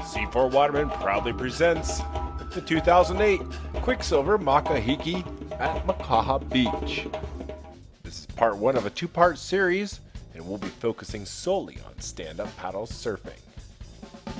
C4 Waterman proudly presents the 2008 Quiksilver Makahiki at Makaha Beach. This is part one of a two-part series, and we'll be focusing solely on stand-up paddle surfing.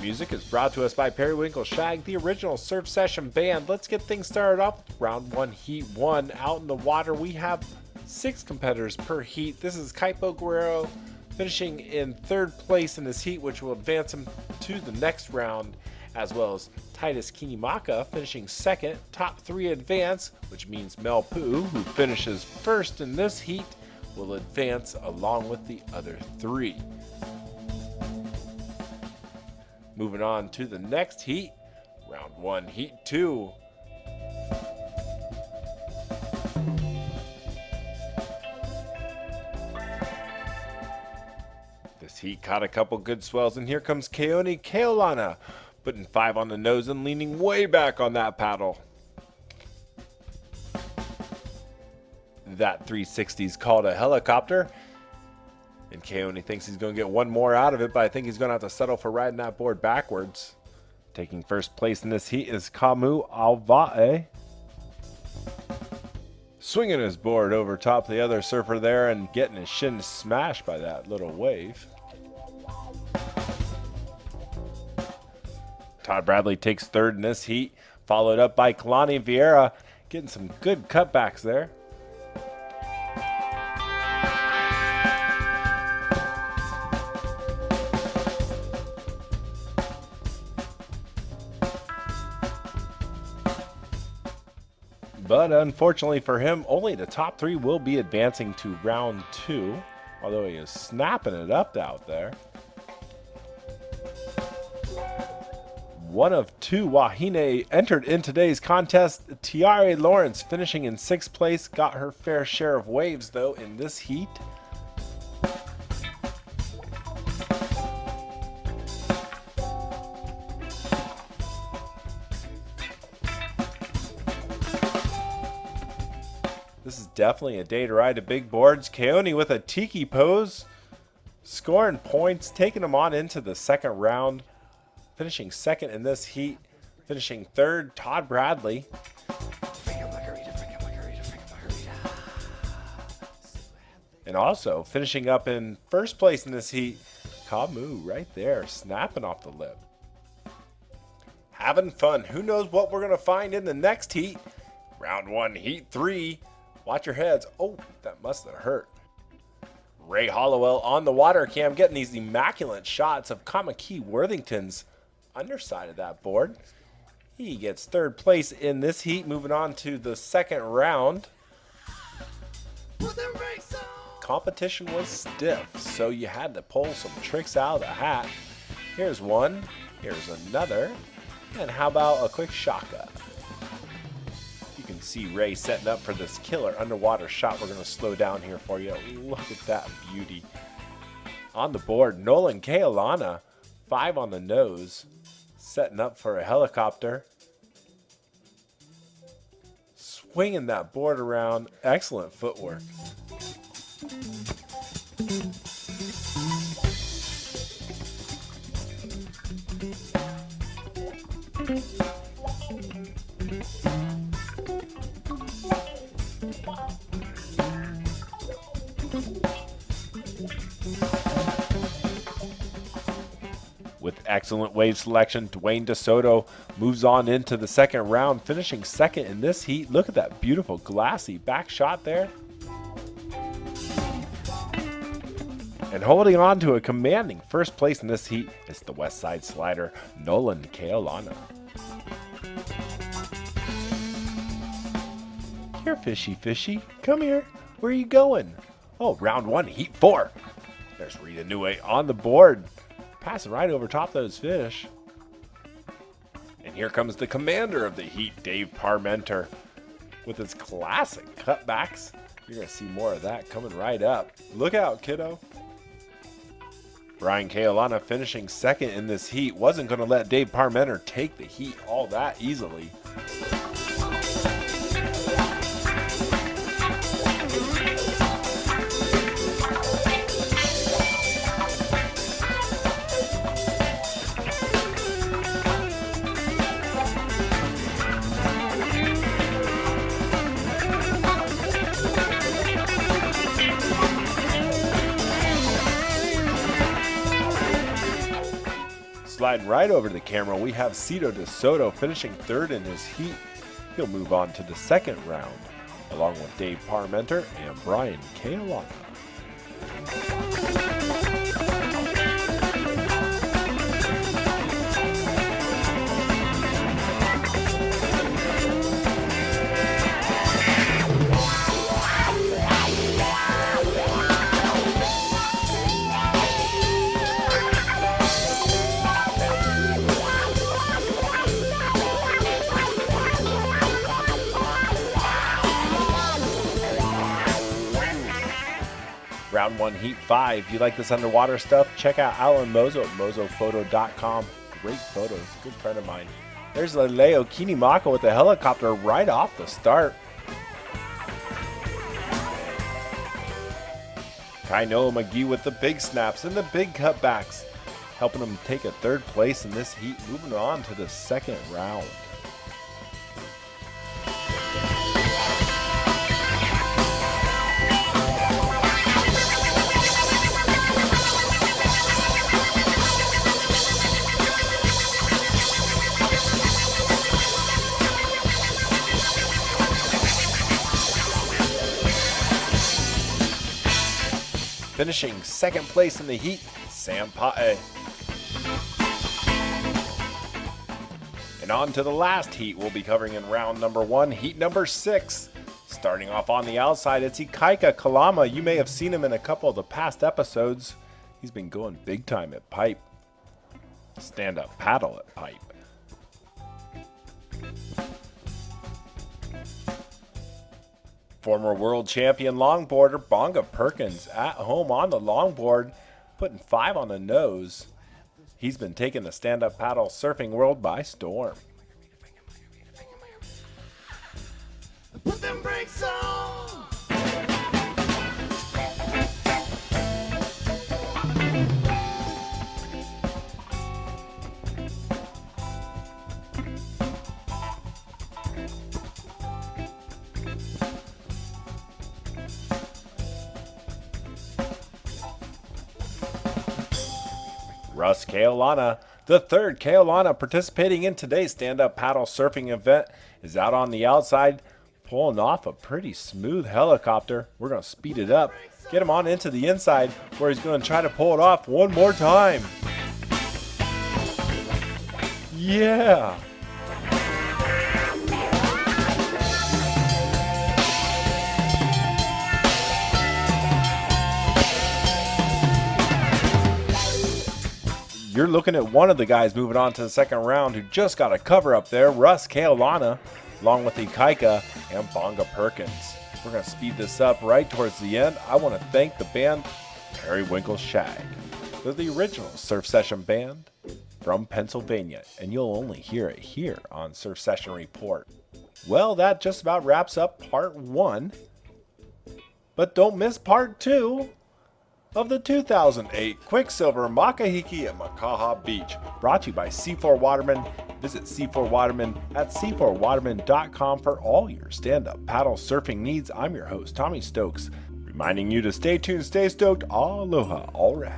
Music is brought to us by Periwinkle Shag, the original surf session band. Let's get things started off with round one, heat one. Out in the water, we have 6 competitors per heat. This is Kaipo Guerrero finishing in 3rd place in this heat, which will advance him to the next round, as well as Titus Kinimaka finishing 2nd. Top 3 advance, which means Mel Poo, who finishes 1st in this heat, will advance along with the other 3. Moving on to the next heat, round 1, heat 2. This heat caught a couple good swells, and here comes Keone Keolana, putting 5 on the nose and leaning way back on that paddle. That 360 is called a helicopter, and Keone thinks he's going to get one more out of it, but I think he's going to have to settle for riding that board backwards. Taking 1st place in this heat is Kamu Alvae, swinging his board over top the other surfer there and getting his shin smashed by that little wave. Todd Bradley takes 3rd in this heat, followed up by Kalani Vieira, getting some good cutbacks there. But unfortunately for him, only the top 3 will be advancing to round 2, although he is snapping it up out there. One of 2 Wahine entered in today's contest. Tiare Lawrence finishing in 6th place, got her fair share of waves though in this heat. This is definitely a day to ride the big boards. Keone with a tiki pose, scoring points, taking them on into the 2nd round. Finishing 2nd in this heat, finishing 3rd, Todd Bradley. And also finishing up in 1st place in this heat, Kamu right there, snapping off the lip. Having fun. Who knows what we're going to find in the next heat? Round 1, heat 3. Watch your heads. Oh, that must have hurt. Ray Hollowell on the water cam getting these immaculate shots of Kamaki Worthington's underside of that board. He gets 3rd place in this heat, moving on to the 2nd round. Competition was stiff, so you had to pull some tricks out of the hat. Here's one, here's another, and how about a quick shaka? You can see Ray setting up for this killer underwater shot. We're going to slow down here for you. Look at that beauty. On the board, Nolan Keolana, 5 on the nose, setting up for a helicopter. Swinging that board around. Excellent footwork. With excellent wave selection, Dwayne DeSoto moves on into the 2nd round, finishing 2nd in this heat. Look at that beautiful glassy back shot there. And holding on to a commanding 1st place in this heat is the West Side Slider, Nolan Keolana. Here, fishy, fishy. Come here. Where are you going? Oh, round 1, heat 4. There's Rita Nue on the board, passing right over top those fish. And here comes the commander of the heat, Dave Parmenter, with his classic cutbacks. You're going to see more of that coming right up. Look out, kiddo. Brian Keolana finishing 2nd in this heat. Wasn't going to let Dave Parmenter take the heat all that easily. sliding right over to the camera, we have Cito de Soto finishing third in his heat. He'll move on to the second round, along with Dave Parmenter and Brian Kealana. Round 1, Heat 5. If you like this underwater stuff, check out Alan Mozo at mozophoto.com. Great photos. Good friend of mine. There's Leo Kinimaka with the helicopter right off the start. Kainoa McGee with the big snaps and the big cutbacks, helping him take a third place in this heat, moving on to the second round. Finishing second place in the heat, Sam Pa'e. And on to the last heat we'll be covering in round number 1, heat number 6. Starting off on the outside, it's Ikaika Kalama. You may have seen him in a couple of the past episodes. He's been going big time at pipe. Stand-up paddle at pipe. Former world champion longboarder Bonga Perkins at home on the longboard, putting 5 on the nose. He's been taking the stand-up paddle surfing world by storm. Put them brakes on! Russ Kealana, the third Kealana participating in today's stand-up paddle surfing event, is out on the outside, pulling off a pretty smooth helicopter. We're going to speed it up, get him on into the inside, where he's going to try to pull it off one more time. Yeah! You're looking at one of the guys moving on to the second round who just got a cover up there, Russ Kealana, along with Ikaika and Bonga Perkins. We're going to speed this up right towards the end. I want to thank the band Periwinkle Shag. They're the original surf session band from Pennsylvania, and you'll only hear it here on Surf Session Report. Well, that just about wraps up part 1, but don't miss part 2. Of the 2008 Quiksilver Makahiki at Makaha Beach, brought to you by C4 Waterman. Visit C4 Waterman at c4waterman.com for all your stand-up paddle surfing needs. I'm your host, Tommy Stokes, reminding you to stay tuned, stay stoked, aloha, all right.